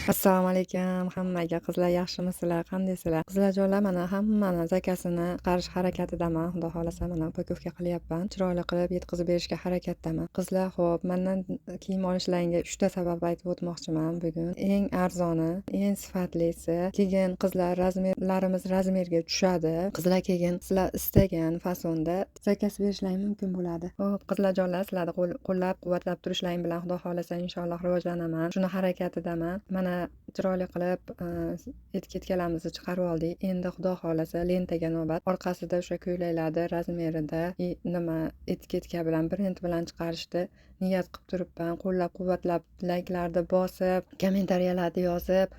Assalomu alaykum hammaga. Qizlar yaxshimisizlar? Qandaysizlar? Qizlarjonlar, mana hammani zakasini chiqarish harakatidaman. Xudo xolasa mana pokovka qilyapman. Chiroyli qilib yetkazib berishga harakatdaman. Qizlar, xo'p, mendan kiyim olishlaringga 3 ta sabab aytib o'tmoqchiman bugun. Eng arzoni, eng sifatlisi, keyin qizlar razmerlarimiz razmerga tushadi. Qizlar keyin sizlar istagan fasonda zakas berishlaring mumkin bo'ladi. Xo'p, qizlarjonlar, sizlarni qo'llab-quvvatlab turishlaring bilan Xudo xolasa inshaalloh rivojlanaman. Shuni harakatidaman. Mana chiroyli qilib etiketkalarimizni chiqarib oldik. Endi Xudo xolasa lentaga navbat. Orqasida o'sha ko'ylaklarni razmerida nima etiketka bilan, brend bilan chiqarishni niyat qilib turibman. Qo'llab-quvvatlab, layklarni bosib, kommentariyalarni yozib,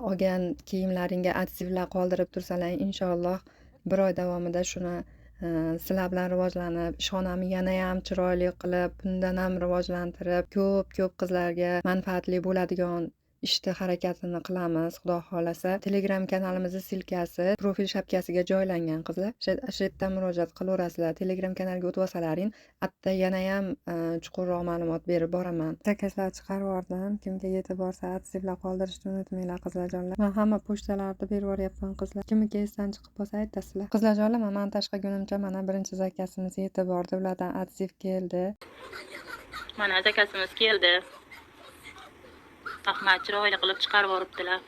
olgan kiyimlaringga atsivlar qoldirib tursalaring, inshaalloh bir oy davomida shuni sizlar bilan rivojlanib, ishxonamni yana ham chiroyli qilib, bundan ham rivojlantirib, ko'p qizlarga manfaatli bo'ladigan ishni harakatini qilamiz, Xudo xolasa. Telegram kanalimizni silkasi profil shapkasiga joylangan qizlar. Shu yerdan murojaat qilaverasizlar. Telegram kanaliga o'tib olsalaring, hatto yana ham chuqurroq ma'lumot berib boraman. Zakazlar chiqarib yubordim. Kimga yetib borsa atsivlar qoldirishni unutmanglar qizlarjonlar. Men hamma pochtalarni berib yuboryapman qizlar. Kimga esdan chiqib qolsa aytasizlar. Qizlarjonlar, men montaj qilgunimcha mana birinchi zakasimiz yetib bordi. Ulardan atsiv keldi. Mana zakasimiz keldi. Rahmat, chiroyli qilib chiqarib yuboribdilar.